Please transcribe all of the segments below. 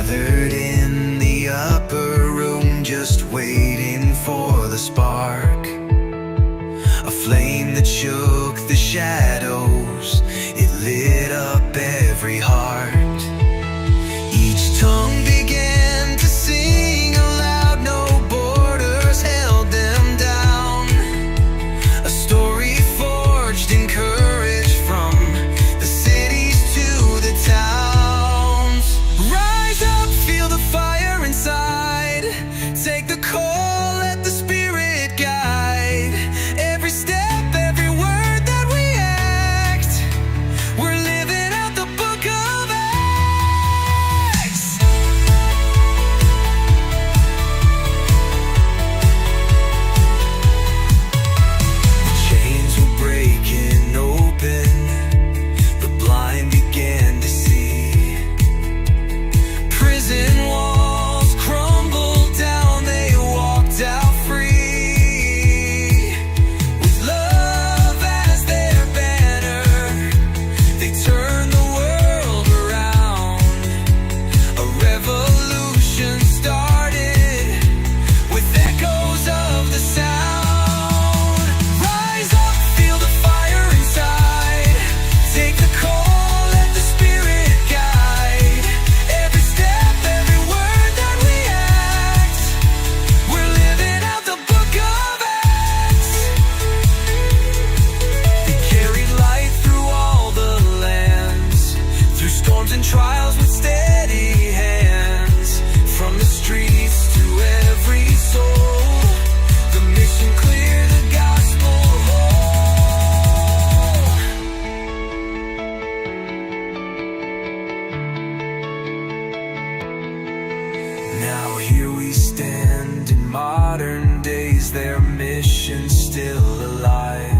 gathered in the upper room, just waiting for the spark. A flame that shook the shadows, it lit up every heart. Each tongue began to sing aloud, no borders held them down. A story forged in courage from the cities to the towns. Rise up, feel the fire inside. Take the call, let the spirit guide. Every step, every word that we act, we're living out the book of Acts. The chains were breaking open, the blind began to see. Prison walls crumbled down, they walked out free. With love as their banner, they turned the world around. A revolution started with echoes of the sound. Rise up, feel the fire inside. Take the call, let the spirit guide. Every step, every word that we act, we're living out the book of Acts. They carried light through all the lands, through storms and trials with steady hands. From the streets to every soul, the mission clear, the gospel whole. Now here we stand in modern days, their mission still alive.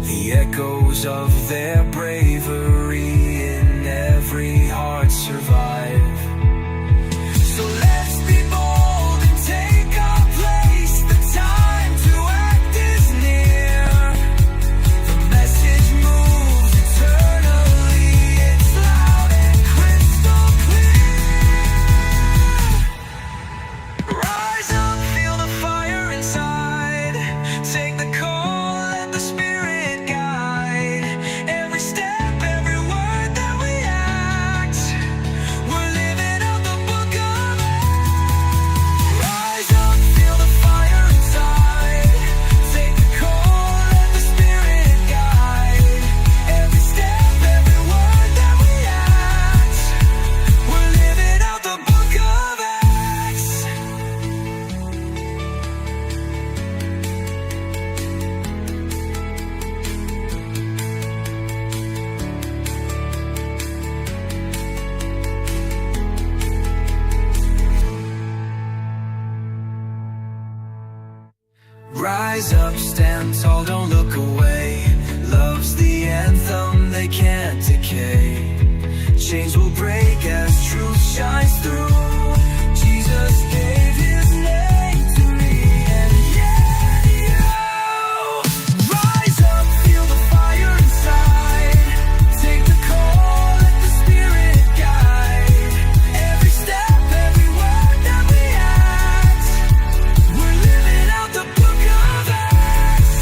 The echoes of their bravery in every heart survive. So let's be bold and take our place. The time to act is near. The message moves eternally. It's loud and crystal clear. Rise up, feel the fire inside. Take the call, let the spirit guide. Every step, every word that we act, we're living out the book of Acts. Rise up, feel the fire inside. Take the call, let the spirit guide. Every step, every word that we act, we're living out the book of Acts. Rise up, stand tall, don't look away. Love's the anthem, they can't decay. Chains will break as truth shines through. Jesus gave his name to me, and yet you. Rise up, feel the fire inside. Take the call, let the spirit guide. Every step, every word that we act, we're living out the book of Acts.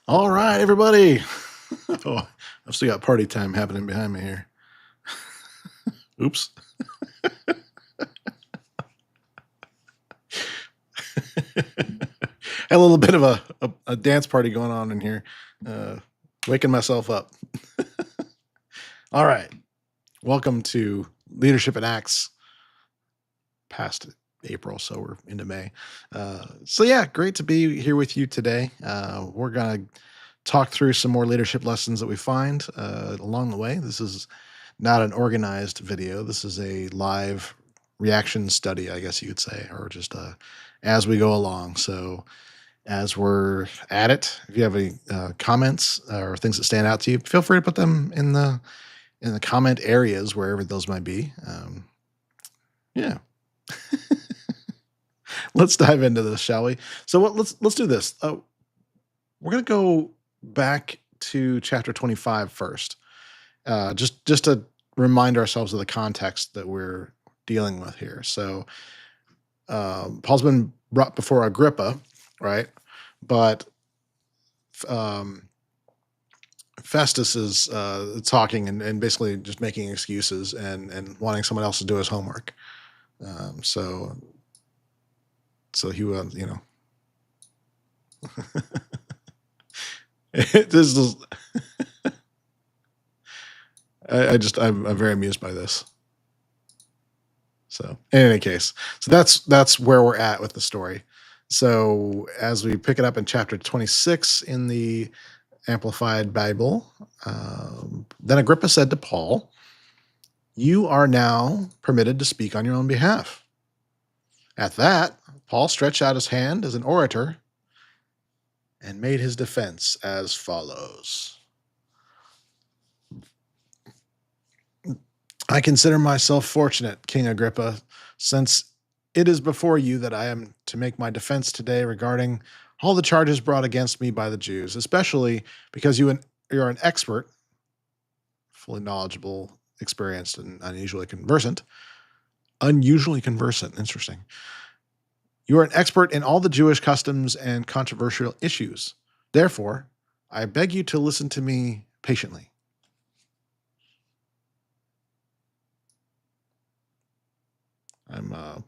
All right, everybody. Oh, I've still got party time happening behind me here. Oops. a little bit of a dance party going on in here, uh, waking myself up. All right. Welcome to Leadership in Acts, past April, so we're into May. So yeah, great to be here with you today. We're gonna talk through some more leadership lessons that we find along the way. This is not an organized video. This is a live reaction study, I guess you could say, or just as we go along. So as we're at it, if you have any comments or things that stand out to you, feel free to put them in the comment areas wherever those might be. Yeah. Let's dive into this, shall we? So let's do this. We're gonna go back to chapter 25 first, just to remind ourselves of the context that we're dealing with here. So Paul's been brought before Agrippa, right? But um, Festus is talking and basically just making excuses and wanting someone else to do his homework. So he was, this is, I'm very amused by this. So in any case, so that's where we're at with the story. So as we pick it up in chapter 26 in the Amplified Bible, then Agrippa said to Paul, "You are now permitted to speak on your own behalf." At that, Paul stretched out his hand as an orator and made his defense as follows. "I consider myself fortunate, King Agrippa, since it is before you that I am to make my defense today regarding all the charges brought against me by the Jews, especially because you're an expert, fully knowledgeable, experienced, and unusually conversant. Unusually conversant, interesting. You are an expert in all the Jewish customs and controversial issues. Therefore, I beg you to listen to me patiently." I'm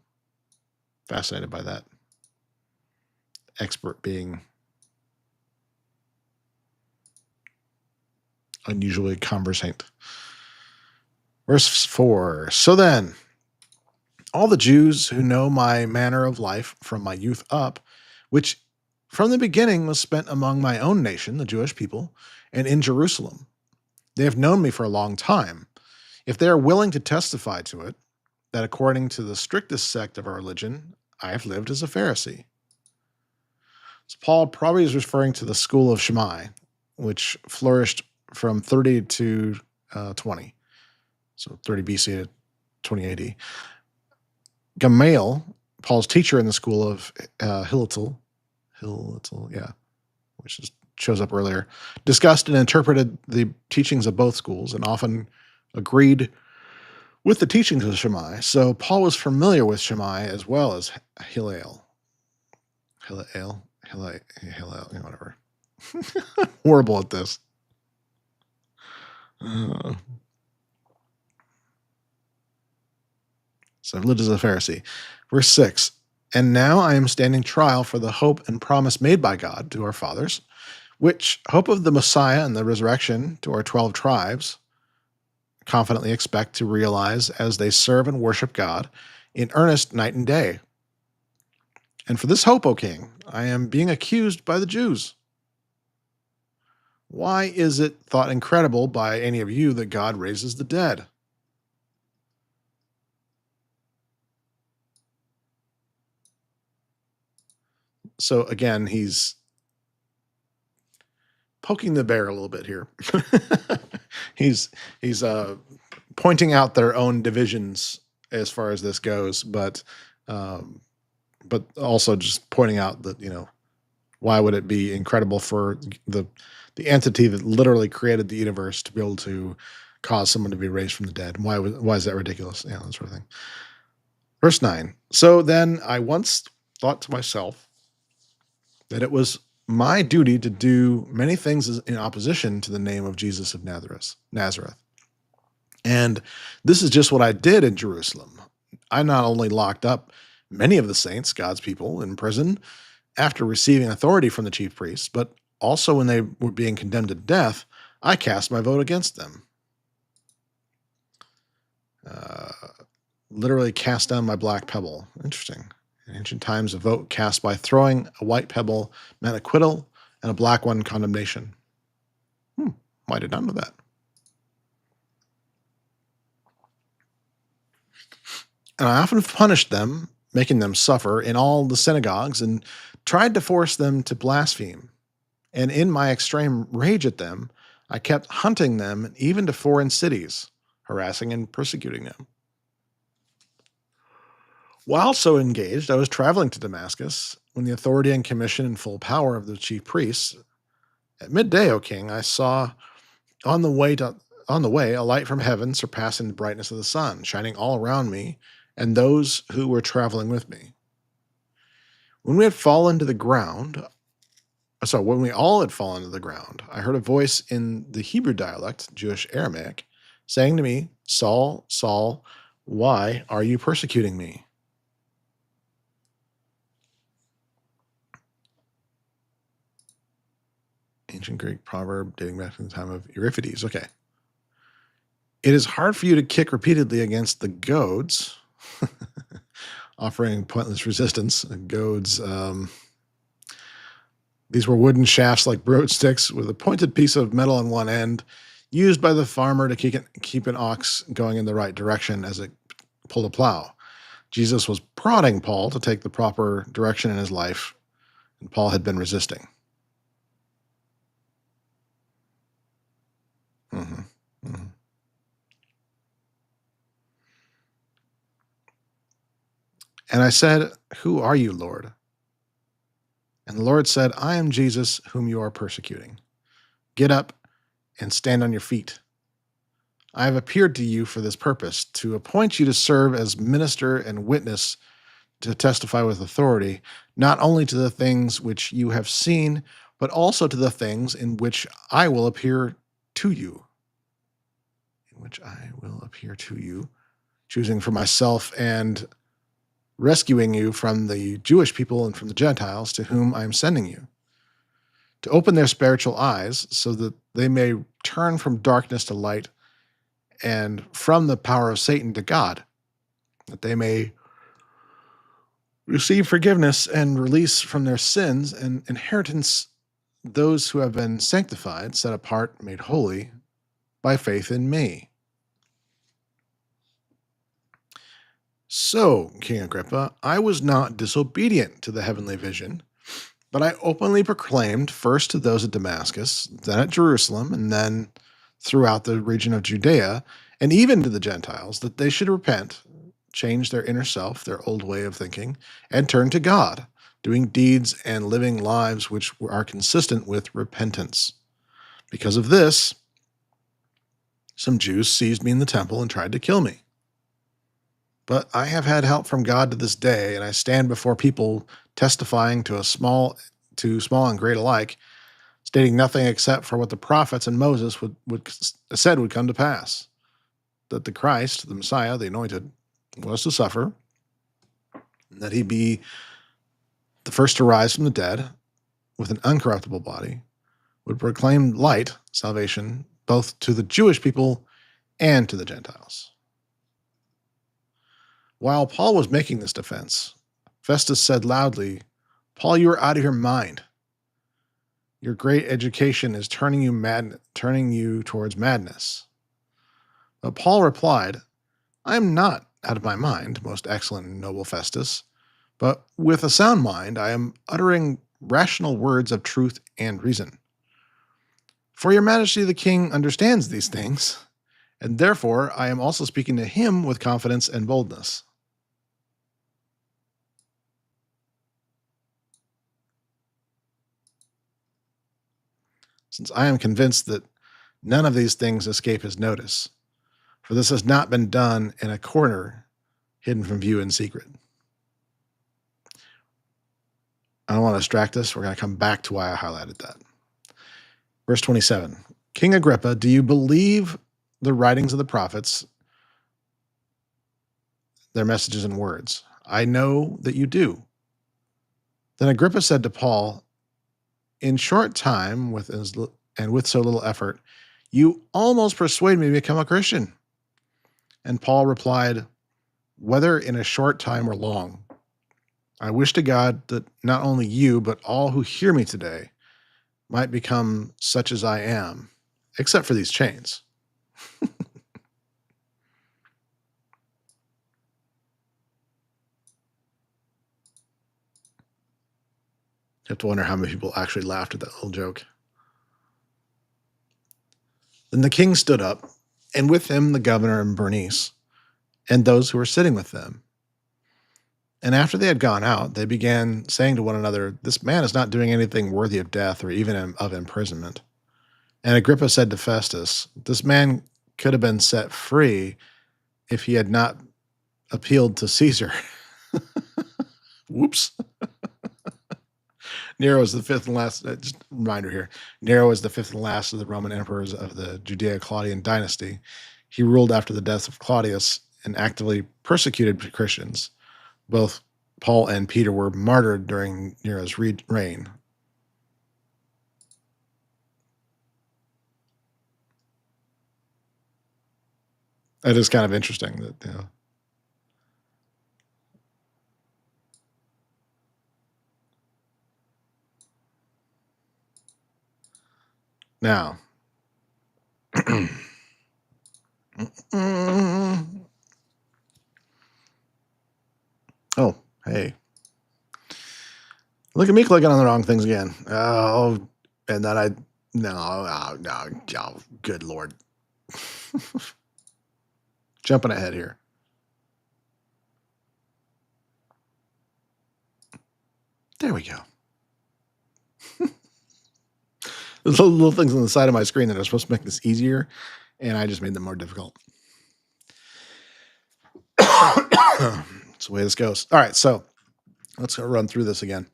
fascinated by that. Expert being unusually conversant. Verse 4. "So then, all the Jews who know my manner of life from my youth up, which from the beginning was spent among my own nation, the Jewish people, and in Jerusalem, they have known me for a long time. If they are willing to testify to it, that according to the strictest sect of our religion, I have lived as a Pharisee." So Paul probably is referring to the school of Shammai, which flourished from 30 to 20. So 30 BC to 20 AD. Gamaliel, Paul's teacher in the school of Hillel, yeah, which shows up earlier, discussed and interpreted the teachings of both schools and often agreed with the teachings of Shammai. So Paul was familiar with Shammai as well as Hillel, whatever. Horrible at this. So lived as a Pharisee. Verse 6. "And now I am standing trial for the hope and promise made by God to our fathers, which hope of the Messiah and the resurrection to our 12 tribes confidently expect to realize as they serve and worship God in earnest night and day. And for this hope, O King, I am being accused by the Jews. Why is it thought incredible by any of you that God raises the dead?" So again, he's poking the bear a little bit here. he's pointing out their own divisions as far as this goes, but also just pointing out that why would it be incredible for the entity that literally created the universe to be able to cause someone to be raised from the dead? Why is that ridiculous? Yeah, that sort of thing. Verse 9. "So then I once thought to myself that it was my duty to do many things in opposition to the name of Jesus of Nazareth. And this is just what I did in Jerusalem. I not only locked up many of the saints, God's people, in prison, after receiving authority from the chief priests, but also when they were being condemned to death, I cast my vote against them. Uh, Literally cast down my black pebble. Interesting. In ancient times, a vote cast by throwing a white pebble meant acquittal and a black one condemnation. I did not know that. And I often punished them, making them suffer in all the synagogues, and tried to force them to blaspheme. And in my extreme rage at them, I kept hunting them even to foreign cities, harassing and persecuting them. While so engaged, I was traveling to Damascus when the authority and commission and full power of the chief priests. At midday, O king, I saw on the way a light from heaven surpassing the brightness of the sun, shining all around me and those who were traveling with me. When we had fallen to the ground, when we all had fallen to the ground, I heard a voice in the Hebrew dialect, Jewish Aramaic, saying to me, Saul, Saul, why are you persecuting me? Ancient Greek proverb dating back to the time of Euripides. Okay. It is hard for you to kick repeatedly against the goads, offering pointless resistance. Goads, these were wooden shafts like broadsticks with a pointed piece of metal on one end, used by the farmer to keep an ox going in the right direction as it pulled a plow. Jesus was prodding Paul to take the proper direction in his life, and Paul had been resisting. Mm-hmm. Mm-hmm. And I said, Who are you, Lord? And the Lord said, I am Jesus whom you are persecuting. Get up and stand on your feet. I have appeared to you for this purpose, to appoint you to serve as minister and witness, to testify with authority, not only to the things which you have seen, but also to the things in which I will appear to you. In which I will appear to you, choosing for myself and rescuing you from the Jewish people and from the Gentiles to whom I am sending you, to open their spiritual eyes so that they may turn from darkness to light and from the power of Satan to God, that they may receive forgiveness and release from their sins and inheritance those who have been sanctified, set apart, made holy by faith in me. So, King Agrippa, I was not disobedient to the heavenly vision, but I openly proclaimed first to those at Damascus, then at Jerusalem, and then throughout the region of Judea, and even to the Gentiles, that they should repent, change their inner self, their old way of thinking, and turn to God, doing deeds and living lives which are consistent with repentance. Because of this, some Jews seized me in the temple and tried to kill me. But I have had help from God to this day, and I stand before people testifying to small and great alike, stating nothing except for what the prophets and Moses said would come to pass, that the Christ, the Messiah, the Anointed, was to suffer, and that he be the first to rise from the dead with an uncorruptible body, would proclaim light, salvation, both to the Jewish people and to the Gentiles. While Paul was making this defense, Festus said loudly, Paul, you are out of your mind. Your great education is turning you towards madness. But Paul replied, I am not out of my mind, most excellent and noble Festus, but with a sound mind I am uttering rational words of truth and reason. For your majesty the king understands these things, and therefore I am also speaking to him with confidence and boldness. Since I am convinced that none of these things escape his notice, for this has not been done in a corner hidden from view in secret. I don't want to distract us. We're going to come back to why I highlighted that. Verse 27, King Agrippa, do you believe the writings of the prophets, their messages and words? I know that you do. Then Agrippa said to Paul, "In short time, and with so little effort, you almost persuade me to become a Christian." And Paul replied, "Whether in a short time or long, I wish to God that not only you, but all who hear me today might become such as I am, except for these chains." You have to wonder how many people actually laughed at that little joke. Then the king stood up, and with him the governor and Bernice, and those who were sitting with them. And after they had gone out, they began saying to one another, "This man is not doing anything worthy of death or even of imprisonment." And Agrippa said to Festus, "This man could have been set free if he had not appealed to Caesar." Whoops. Nero is the fifth and last, just a reminder here. Nero is the fifth and last of the Roman emperors of the Judeo-Claudian dynasty. He ruled after the death of Claudius and actively persecuted Christians. Both Paul and Peter were martyred during Nero's reign. That is kind of interesting that, Now, oh, hey, look at me clicking on the wrong things again. Oh, and then no, oh, good Lord. Jumping ahead here. There we go. There's little things on the side of my screen that are supposed to make this easier, and I just made them more difficult. That's the way this goes. All right, so let's go run through this again.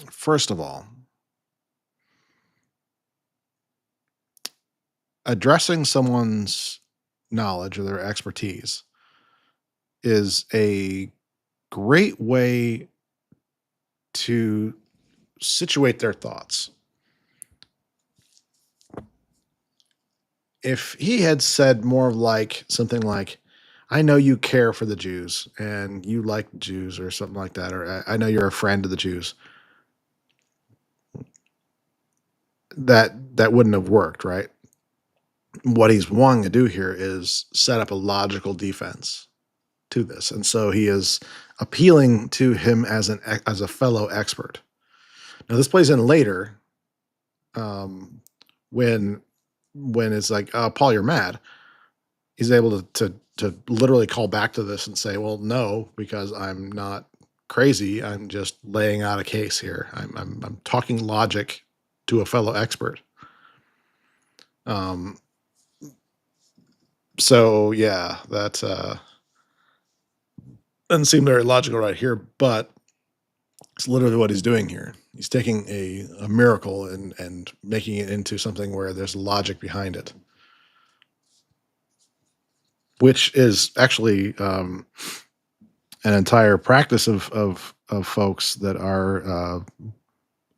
First of all, addressing someone's knowledge or their expertise is a great way to situate their thoughts. If he had said more of like something like, "I know you care for the Jews and you like Jews," or something like that, or "I know you're a friend of the Jews," that wouldn't have worked, right? What he's wanting to do here is set up a logical defense to this, and so he is appealing to him as a fellow expert. Now this plays in later, um, when it's like, Paul, you're mad. He's able to literally call back to this and say, "Well, no, because I'm not crazy. I'm just laying out a case here. I'm talking logic to a fellow expert." Um, so yeah, that doesn't seem very logical right here, but it's literally what he's doing here. He's taking a miracle and making it into something where there's logic behind it, which is actually an entire practice of folks that are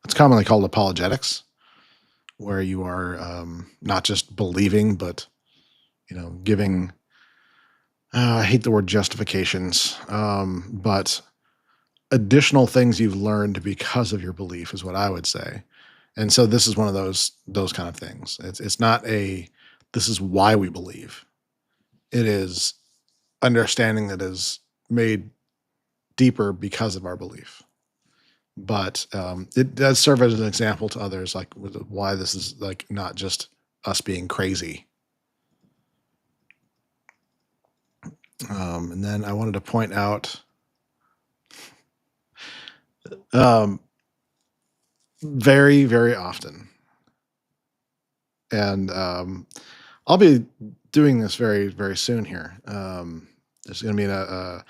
it's commonly called apologetics, where you are not just believing, but giving. I hate the word justifications, but additional things you've learned because of your belief is what I would say. And so this is one of those kind of things. It's not this is why we believe. It is understanding that is made deeper because of our belief. But it does serve as an example to others, like why this is like not just us being crazy. And then I wanted to point out very, very often, and I'll be doing this very, very soon here. There's going to be a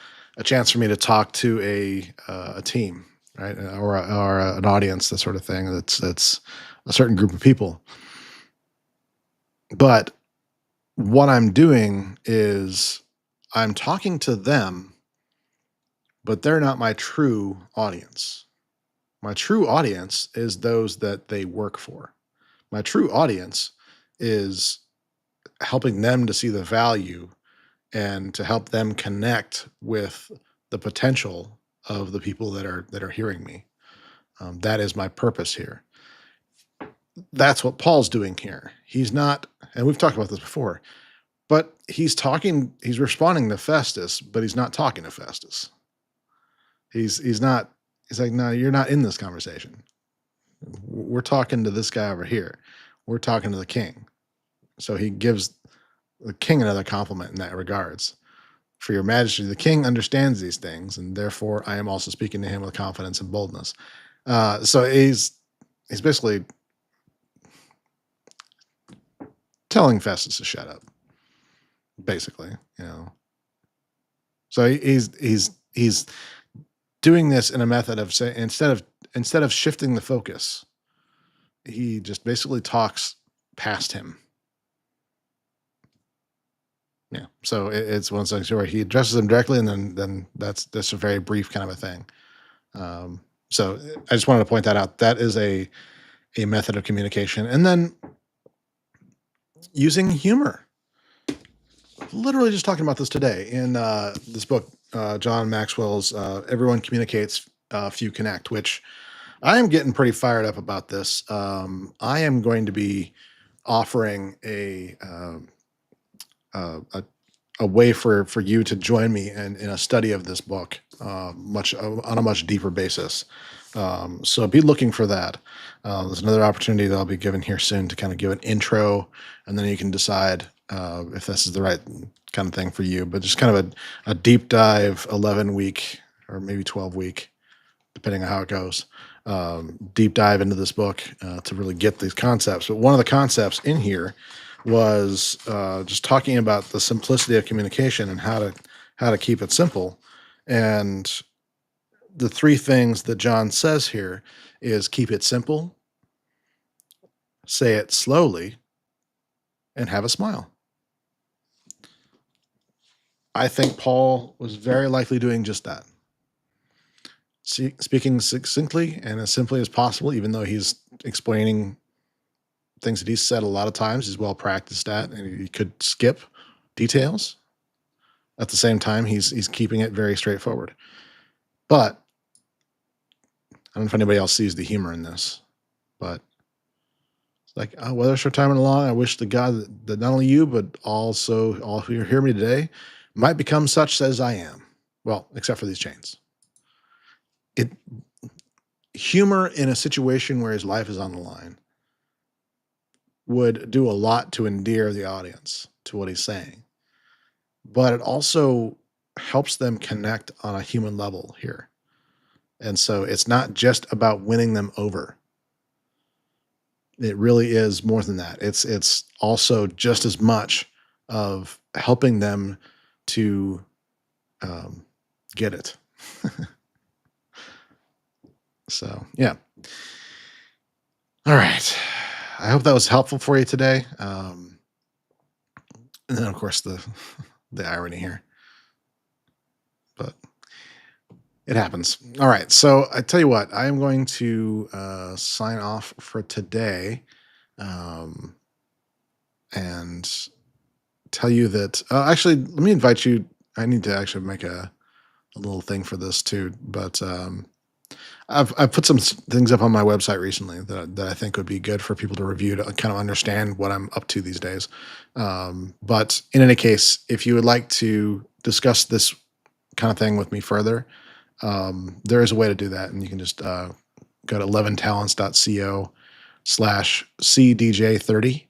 chance for me to talk to a team, right, or an audience, that sort of thing. That's a certain group of people. But what I'm doing is I'm talking to them, but they're not my true audience. My true audience is those that they work for. My true audience is helping them to see the value and to help them connect with the potential of the people that are hearing me. That is my purpose here. That's what Paul's doing here. He's not, and we've talked about this before, but he's responding to Festus, but he's not talking to Festus. He's not, he's like, no, you're not in this conversation. We're talking to this guy over here. We're talking to the king. So he gives the king another compliment in that regards. For your majesty, the king understands these things, and therefore I am also speaking to him with confidence and boldness. So he's basically telling Festus to shut up, basically, you know. So he's doing this in a method of say instead of shifting the focus, he just basically talks past him. Yeah. So it's one of those things where he addresses him directly, and then that's a very brief kind of a thing. So I just wanted to point that out. That is a method of communication, and then using humor. Literally just talking about this today in this book, John Maxwell's "Everyone Communicates, Few Connect," which I am getting pretty fired up about this. I am going to be offering a a way for you to join me in a study of this book, much on a much deeper basis. So be looking for that. There's another opportunity that I'll be given here soon to kind of give an intro, and then you can decide if this is the right kind of thing for you. But just kind of a deep dive, 11-week or maybe 12-week, depending on how it goes. Deep dive into this book to really get these concepts. But one of the concepts in here was just talking about the simplicity of communication and how to keep it simple. And the three things that John says here is keep it simple, say it slowly, and have a smile. I think Paul was very likely doing just that. Speaking succinctly and as simply as possible, even though he's explaining things that he's said a lot of times, he's well practiced at, and he could skip details. At the same time, he's keeping it very straightforward. But I don't know if anybody else sees the humor in this, but it's like, oh, whether short time or long, I wish to God that not only you, but also all who hear me today might become such as I am. Well, except for these chains. It humor in a situation where his life is on the line would do a lot to endear the audience to what he's saying. But it also helps them connect on a human level here. And so it's not just about winning them over. It really is more than that. It's also just as much of helping them to get it. So yeah. All right. I hope that was helpful for you today. And then of course the irony here. But it happens. All right. So I tell you what, I am going to sign off for today, um, and tell you that. Actually, let me invite you. I need to actually make a little thing for this too. But I've put some things up on my website recently that I think would be good for people to review to kind of understand what I'm up to these days. But in any case, if you would like to discuss this kind of thing with me further, there is a way to do that, and you can just go to 11talents.co/cdj30,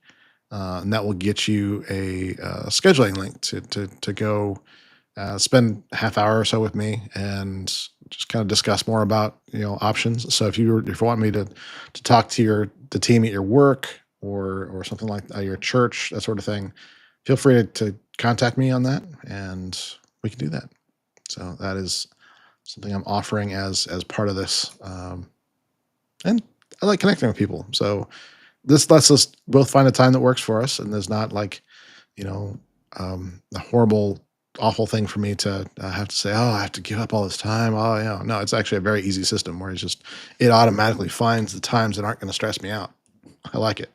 and that will get you a scheduling link to go spend a half hour or so with me and just kind of discuss more about options. So if you want me to talk to the team at your work or something like your church, that sort of thing, feel free to contact me on that, and we can do that. So that is something I'm offering as part of this. And I like connecting with people. So this lets us both find a time that works for us, and there's not like a horrible, awful thing for me to have to say, oh, I have to give up all this time. Oh, yeah. No, it's actually a very easy system where it automatically finds the times that aren't going to stress me out. I like it.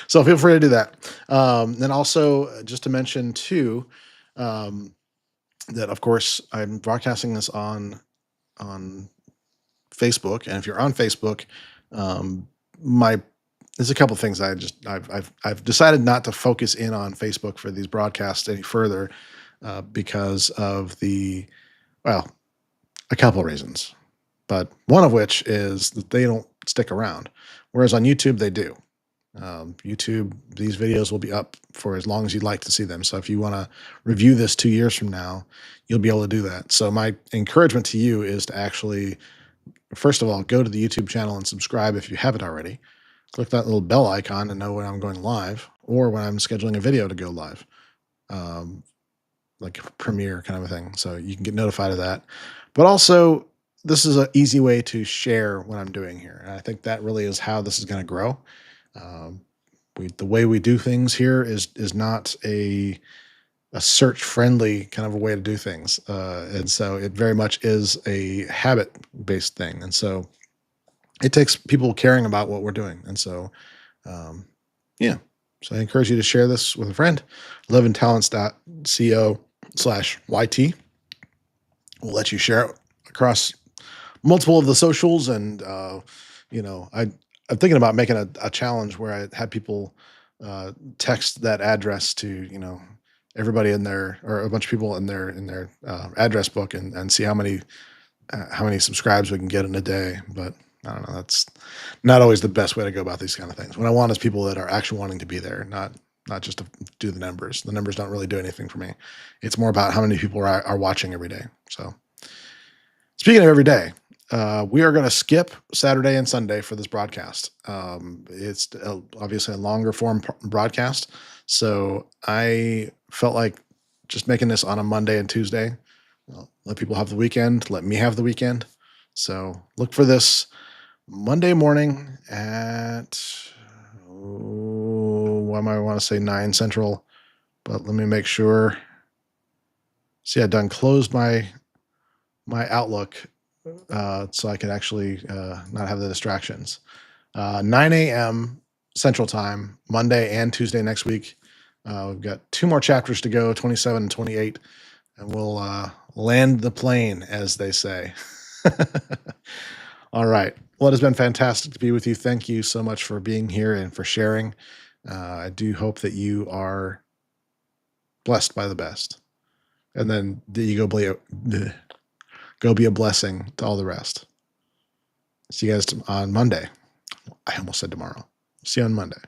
So feel free to do that. Then also, just to mention too, um, that of course I'm broadcasting this on Facebook, and if you're on Facebook, um, my there's a couple things I've decided not to focus in on Facebook for these broadcasts any further, because of well, a couple of reasons, but one of which is that they don't stick around, whereas on YouTube they do. YouTube, these videos will be up for as long as you'd like to see them. So if you want to review this 2 years from now, you'll be able to do that. So my encouragement to you is to actually, first of all, go to the YouTube channel and subscribe if you haven't already. Click that little bell icon to know when I'm going live or when I'm scheduling a video to go live, um, like a premiere kind of a thing. So you can get notified of that. But also, this is an easy way to share what I'm doing here. And I think that really is how this is going to grow. Um, the way we do things here is not a search friendly kind of a way to do things, and so it very much is a habit based thing, and so it takes people caring about what we're doing, and so um, yeah. So I encourage you to share this with a friend. loveandtalents.co/YT will let you share it across multiple of the socials, and I'm thinking about making a challenge where I had people text that address to everybody in their, or a bunch of people in their address book, and see how many subscribes we can get in a day. But I don't know. That's not always the best way to go about these kind of things. What I want is people that are actually wanting to be there, not just to do the numbers. The numbers don't really do anything for me. It's more about how many people are watching every day. So speaking of every day, we are going to skip Saturday and Sunday for this broadcast. It's obviously a longer form broadcast, so I felt like just making this on a Monday and Tuesday. Let people have the weekend. Let me have the weekend. So look for this Monday morning at, why might I want to say 9 Central, but let me make sure. See, I done closed my Outlook, so I can actually not have the distractions. 9 a.m. Central Time, Monday and Tuesday next week. We've got 2 more chapters to go, 27 and 28, and we'll land the plane, as they say. All right. Well, it has been fantastic to be with you. Thank you so much for being here and for sharing. I do hope that you are blessed by the best, and then that you go be a blessing to all the rest. See you guys on Monday. I almost said tomorrow. See you on Monday.